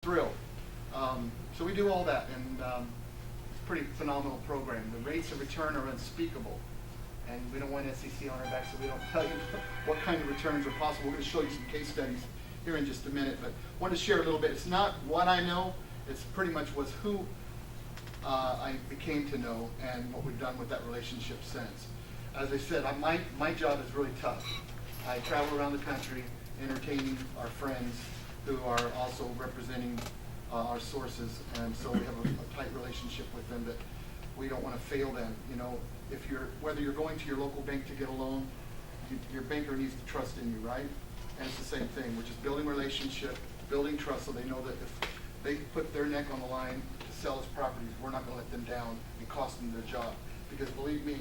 thrilled. So we do all that, and it's a pretty phenomenal program. The rates of return are unspeakable, and we don't want SEC on our back, so we don't tell you what kind of returns are possible. We're going to show you some case studies here in just a minute, but I want to share a little bit. It's not what I know, it's pretty much was who I became to know and what we've done with that relationship since. As I said, my job is really tough. I travel around the country entertaining our friends who are also representing our sources, and so we have a tight relationship with them that we don't want to fail them. You know, whether you're going to your local bank to get a loan, your banker needs to trust in you, right? And it's the same thing. We're just building relationship, building trust, so they know that if they put their neck on the line to sell us properties, we're not going to let them down and cost them their job. Because believe me,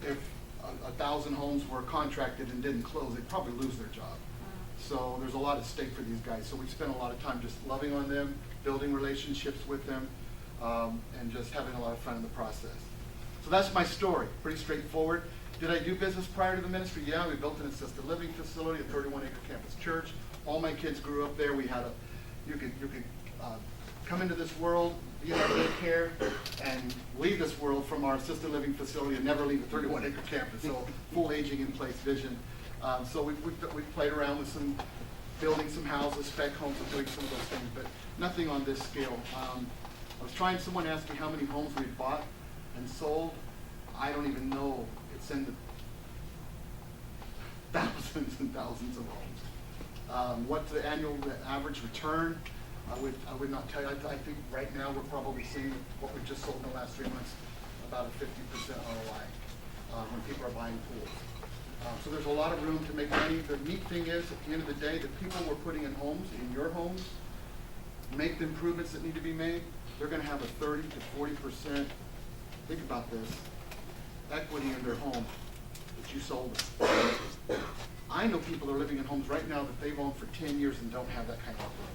if 1,000 homes were contracted and didn't close, they'd probably lose their job. So there's a lot at stake for these guys. So we spend a lot of time just loving on them, building relationships with them, and just having a lot of fun in the process. So that's my story, pretty straightforward. Did I do business prior to the ministry? Yeah, we built an assisted living facility, a 31-acre campus church. All my kids grew up there. We had you could come into this world, be in our daycare, and leave this world from our assisted living facility and never leave a 31-acre campus. So full aging in place vision. So we've played around with building some houses, spec homes, and doing some of those things, but nothing on this scale. Someone asked me how many homes we've bought and sold. I don't even know. It's in the thousands and thousands of homes. What's the average return? I would not tell you. I think right now we're probably seeing what we've just sold in the last 3 months, about a 50% ROI when people are buying pools. So there's a lot of room to make money. The neat thing is, at the end of the day, the people we're putting in homes, in your homes, make the improvements that need to be made, they're going to have a 30 to 40%, think about this, equity in their home that you sold them. I know people are living in homes right now that they've owned for 10 years and don't have that kind of equity.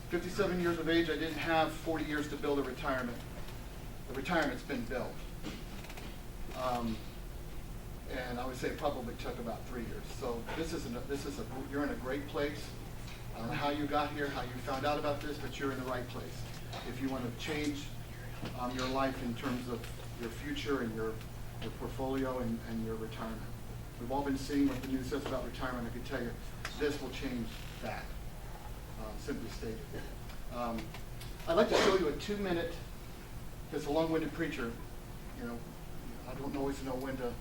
57 years of age, I didn't have 40 years to build a retirement. The retirement's been built. And I would say it probably took about 3 years. So you're in a great place. I don't know how you got here, how you found out about this, but you're in the right place. If you want to change your life in terms of your future and your portfolio and your retirement. We've all been seeing what the news says about retirement. I can tell you, this will change that, simply stated. I'd like to show you a 2-minute, it's a long-winded preacher, you know, I don't always know when to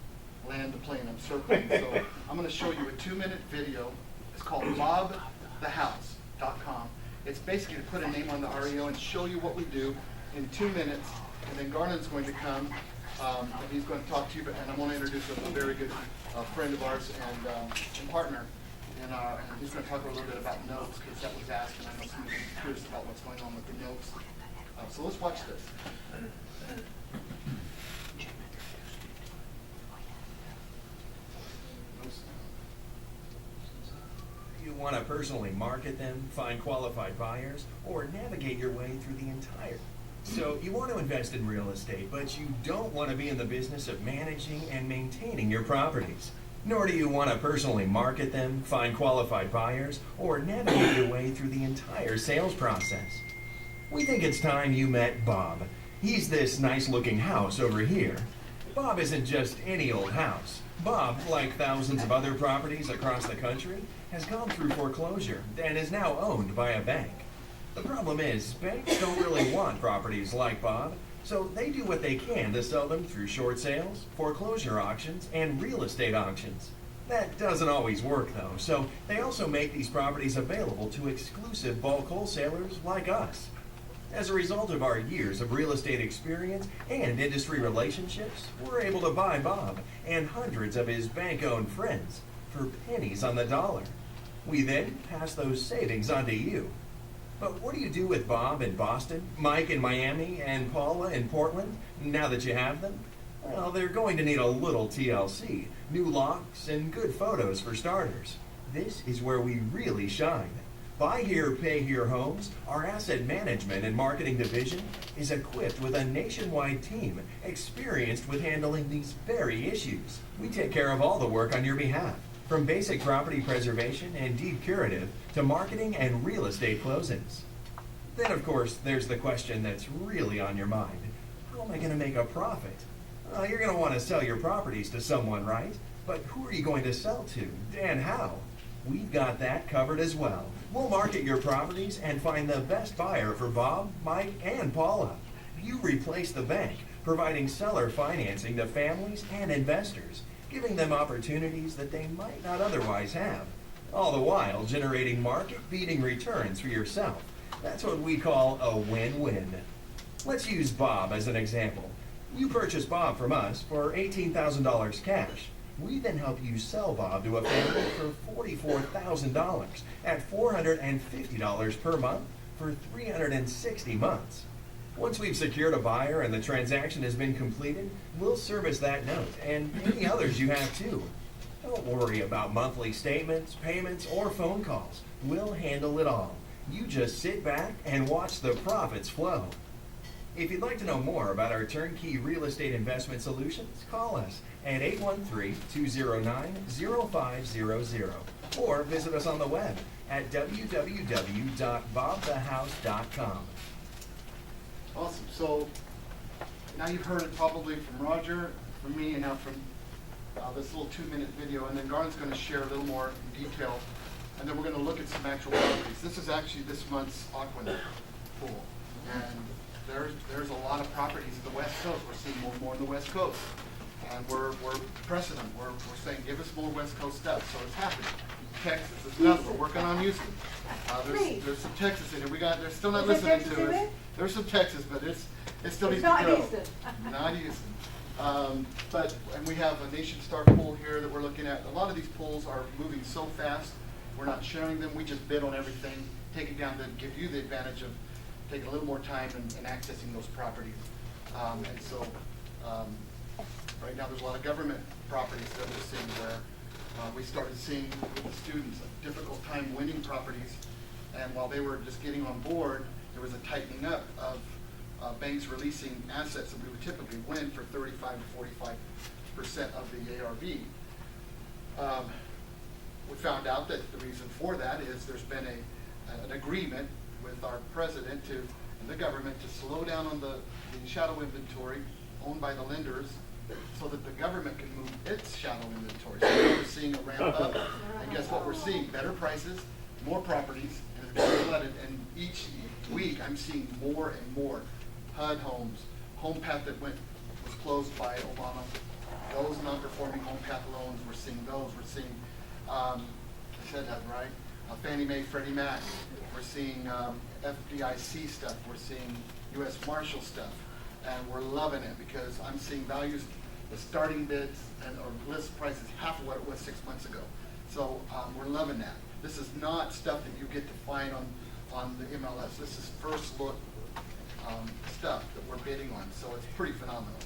land the plane. I'm circling. So I'm going to show you a 2-minute video. It's called bobthehouse.com. It's basically to put a name on the REO and show you what we do in 2 minutes. And then Garland's going to come and he's going to talk to you. And I want to introduce a very good friend of ours and partner. And he's going to talk a little bit about notes because that was asked. And I know some of you are curious about what's going on with the notes. So let's watch this. You want to personally market them, find qualified buyers, or navigate your way through the entire. So you want to invest in real estate, but you don't want to be in the business of managing and maintaining your properties. Nor do you want to personally market them, find qualified buyers, or navigate your way through the entire sales process. We think it's time you met Bob. He's this nice-looking house over here. Bob isn't just any old house. Bob, like thousands of other properties across the country, has gone through foreclosure and is now owned by a bank. The problem is, banks don't really want properties like Bob, so they do what they can to sell them through short sales, foreclosure auctions, and real estate auctions. That doesn't always work though, so they also make these properties available to exclusive bulk wholesalers like us. As a result of our years of real estate experience and industry relationships, we're able to buy Bob and hundreds of his bank-owned friends for pennies on the dollar. We then pass those savings on to you. But what do you do with Bob in Boston, Mike in Miami, and Paula in Portland, now that you have them? Well, they're going to need a little TLC, new locks, and good photos for starters. This is where we really shine. Buy Here, Pay Here Homes, our asset management and marketing division, is equipped with a nationwide team experienced with handling these very issues. We take care of all the work on your behalf, from basic property preservation and deed curative to marketing and real estate closings. Then, of course, there's the question that's really on your mind. How am I going to make a profit? You're going to want to sell your properties to someone, right? But who are you going to sell to, and how? We've got that covered as well. We'll market your properties and find the best buyer for Bob, Mike, and Paula. You replace the bank, providing seller financing to families and investors, giving them opportunities that they might not otherwise have, all the while generating market-beating returns for yourself. That's what we call a win-win. Let's use Bob as an example. You purchase Bob from us for $18,000 cash. We then help you sell Bob to a family for $44,000 at $450 per month for 360 months. Once we've secured a buyer and the transaction has been completed, we'll service that note and any others you have too. Don't worry about monthly statements, payments, or phone calls. We'll handle it all. You just sit back and watch the profits flow. If you'd like to know more about our turnkey real estate investment solutions, call us at 813-209-0500 or visit us on the web at www.bobthehouse.com. Awesome. So now you've heard it probably from Roger, from me, and now from this little 2-minute video, and then Garland's going to share a little more in detail, and then we're going to look at some actual properties. This is actually this month's Aquanet pool, and there's a lot of properties in the West Coast. We're seeing more and more in the West Coast, and we're pressing them. We're saying, give us more West Coast stuff. So it's happening. Texas is another. We're working on Houston. There's some Texas in here. They're still not listening to us. There's some Texas, but it still needs to not grow. Houston. Not Houston. And we have a Nation Star pool here that we're looking at. A lot of these pools are moving so fast. We're not sharing them. We just bid on everything, take it down to give you the advantage of taking a little more time and accessing those properties. Right now there's a lot of government properties that we're seeing where we started seeing with the students a difficult time winning properties, and while they were just getting on board, there was a tightening up of banks releasing assets that we would typically win for 35 to 45% of the ARV. We found out that the reason for that is there's been an agreement with our president and the government to slow down on the shadow inventory owned by the lenders so that the government can move its shadow inventory. So we're seeing a ramp up, and guess what we're seeing? Better prices, more properties, and it's getting flooded. And each week I'm seeing more and more HUD homes, Home Path that was closed by Obama, those non-performing Home Path loans, we're seeing those. We're seeing, I said that right, Fannie Mae, Freddie Mac. We're seeing FDIC stuff. We're seeing U.S. Marshal stuff. And we're loving it because I'm seeing values, the starting bids or list price is half of what it was 6 months ago. So we're loving that. This is not stuff that you get to find on the MLS. This is first look stuff that we're bidding on. So it's pretty phenomenal.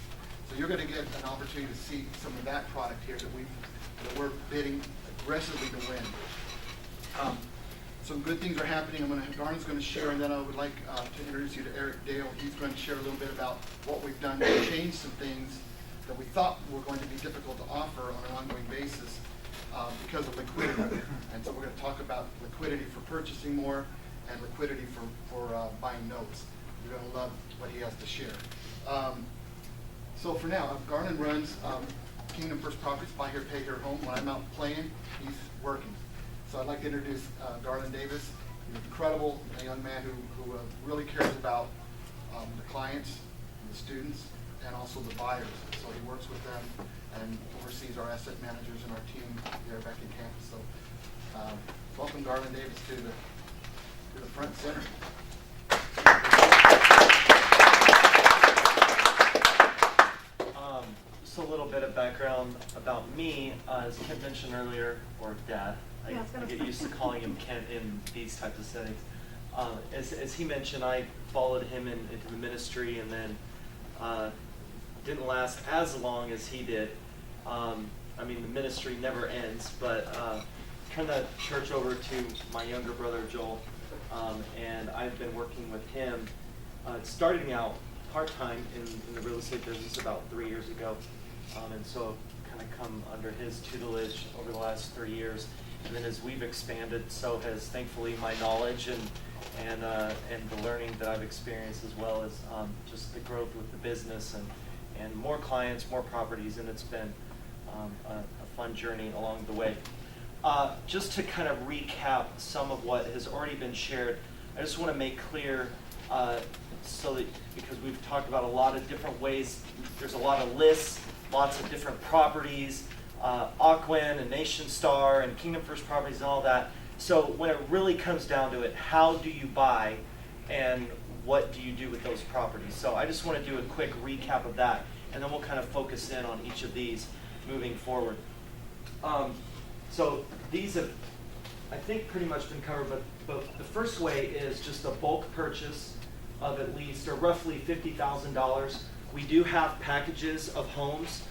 So you're going to get an opportunity to see some of that product here that we're bidding aggressively to win. Some good things are happening. Garland's going to share, and then I would like to introduce you to Eric Dale. He's going to share a little bit about what we've done to change some things that we thought were going to be difficult to offer on an ongoing basis because of liquidity. And so we're going to talk about liquidity for purchasing more and liquidity for buying notes. You're going to love what he has to share. So for now, Garland runs Kingdom First Properties, Buy Here, Pay Here Home. When I'm out playing, he's working. So I'd like to introduce Garland Davis. He's an incredible young man who really cares about the clients, the students, and also the buyers. So he works with them and oversees our asset managers and our team there back in campus. So welcome Garland Davis to the front center. So a little bit of background about me, as Kent mentioned earlier, or Dad. I get used to calling him Kent in these types of settings. As he mentioned, I followed him into the ministry and then didn't last as long as he did. I mean, the ministry never ends, but turned that church over to my younger brother, Joel, and I've been working with him, starting out part-time in the real estate business about 3 years ago, and so kind of come under his tutelage over the last 3 years. And then as we've expanded, so has thankfully my knowledge and the learning that I've experienced, as well as just the growth with the business and more clients, more properties, and it's been a fun journey along the way. Just to kind of recap some of what has already been shared, I just want to make clear, so that, because we've talked about a lot of different ways, there's a lot of lists, lots of different properties, Aquin and Nation Star and Kingdom First Properties and all that. So when it really comes down to it, how do you buy and what do you do with those properties? So I just want to do a quick recap of that, and then we'll kind of focus in on each of these moving forward. So these have, I think, pretty much been covered, but the first way is just a bulk purchase of at least, or roughly $50,000. We do have packages of homes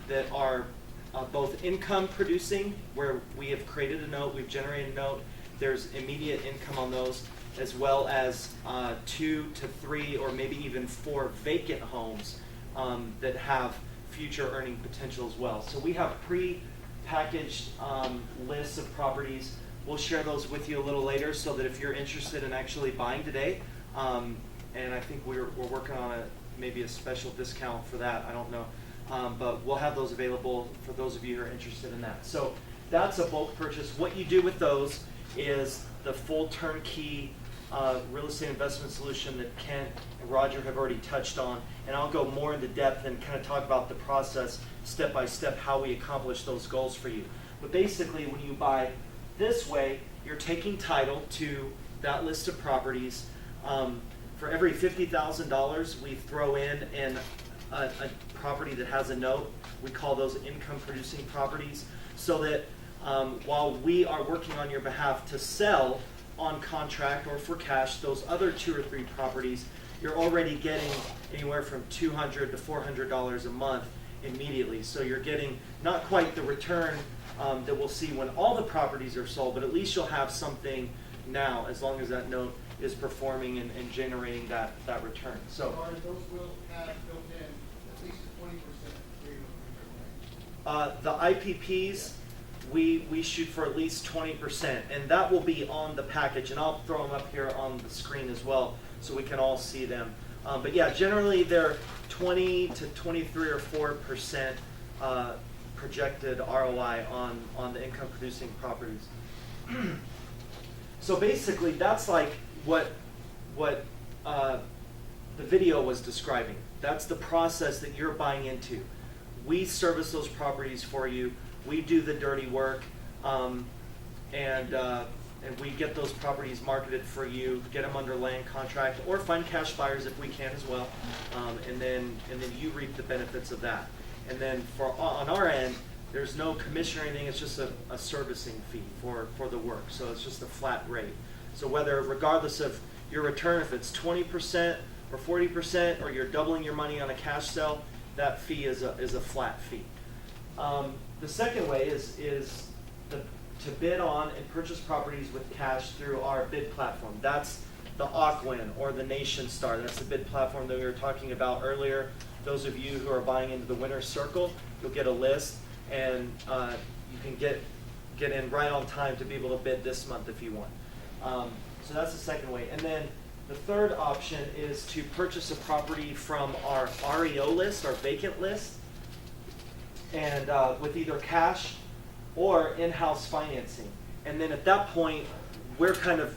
that are both income producing, where we have created a note, we've generated a note, there's immediate income on those, as well as 2 to 3 or maybe even 4 vacant homes that have future earning potential as well. So we have pre-packaged lists of properties. We'll share those with you a little later, so that if you're interested in actually buying today, and I think we're working on maybe a special discount for that, I don't know. But we'll have those available for those of you who are interested in that. So that's a bulk purchase. What you do with those is the full turnkey real estate investment solution that Kent and Roger have already touched on. And I'll go more into depth and kind of talk about the process step by step, how we accomplish those goals for you. But basically, when you buy this way, you're taking title to that list of properties. For every $50,000 we throw in a property that has a note, we call those income producing properties, so that while we are working on your behalf to sell on contract or for cash those other 2 or 3 properties, you're already getting anywhere from $200 to $400 a month immediately. So you're getting not quite the return that we'll see when all the properties are sold, but at least you'll have something now, as long as that note is performing and generating that return. So those will have built in at least a 20% rate of return. the IPPs, we shoot for at least 20%, and that will be on the package, and I'll throw them up here on the screen as well so we can all see them. But yeah, generally they're 20 to 23 or 4% projected ROI on the income producing properties. So basically that's like what the video was describing. That's the process that you're buying into. We service those properties for you. We do the dirty work, and we get those properties marketed for you, get them under land contract, or find cash buyers if we can as well, and then you reap the benefits of that. And then on our end, there's no commission or anything. It's just a servicing fee for the work. So it's just a flat rate. So regardless of your return, if it's 20% or 40%, or you're doubling your money on a cash sale, that fee is a flat fee. The second way is to bid on and purchase properties with cash through our bid platform. That's the Aquin or the Nation Star. That's the bid platform that we were talking about earlier. Those of you who are buying into the winner's circle, you'll get a list, and you can get in right on time to be able to bid this month if you want. So that's the second way. And then the third option is to purchase a property from our REO list, our vacant list, and with either cash or in-house financing. And then at that point, we're kind of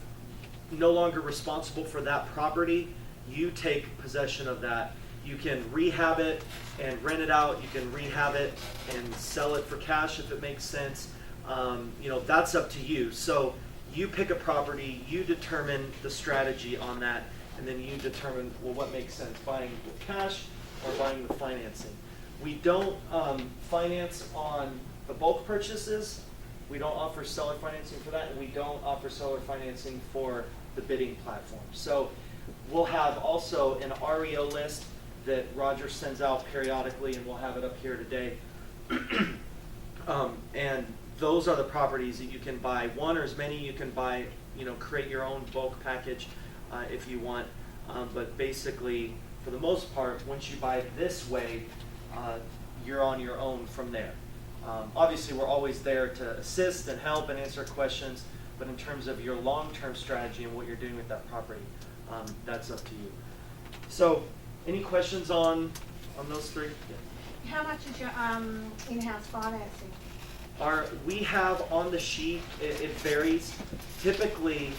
no longer responsible for that property. You take possession of that. You can rehab it and rent it out. You can rehab it and sell it for cash if it makes sense. That's up to you. So you pick a property, you determine the strategy on that, and then you determine, well, what makes sense, buying with cash or buying with financing. We don't finance on the bulk purchases. We don't offer seller financing for that, and we don't offer seller financing for the bidding platform. So we'll have also an REO list that Roger sends out periodically, and we'll have it up here today. And those are the properties that you can buy. One or as many you can buy, create your own bulk package if you want. But basically, for the most part, once you buy this way, you're on your own from there. Obviously, we're always there to assist and help and answer questions, but in terms of your long-term strategy and what you're doing with that property, that's up to you. So, any questions on those three? Yeah. How much is your in-house financing? We have on the sheet, it varies. Typically,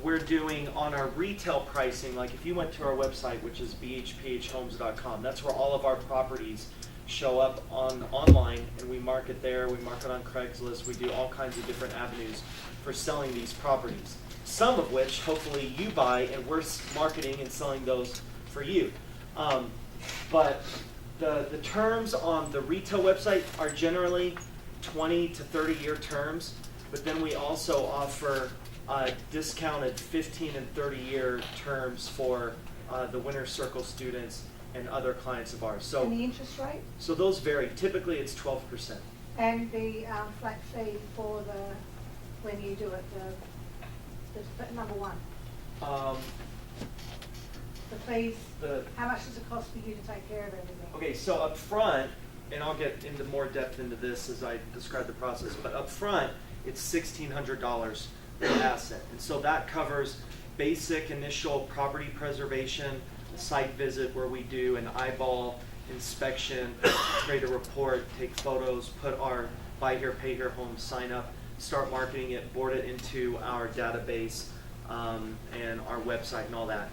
we're doing on our retail pricing, like if you went to our website, which is bhphhomes.com, that's where all of our properties show up online, and we market there, we market on Craigslist, we do all kinds of different avenues for selling these properties. Some of which, hopefully, you buy, and we're marketing and selling those for you. But the terms on the retail website are generally 20 to 30-year terms, but then we also offer discounted 15 and 30-year terms for the Winter Circle students and other clients of ours. And the interest rate? So those vary. Typically, it's 12%. And the flat fee for when you do it, the number one? The fees, how much does it cost for you to take care of everything? Okay, so up front, and I'll get into more depth into this as I describe the process, but up front, it's $1,600 per asset. And so that covers basic initial property preservation, a site visit where we do an eyeball inspection, create a report, take photos, put our buy here, pay here home sign up, start marketing it, board it into our database and our website and all that.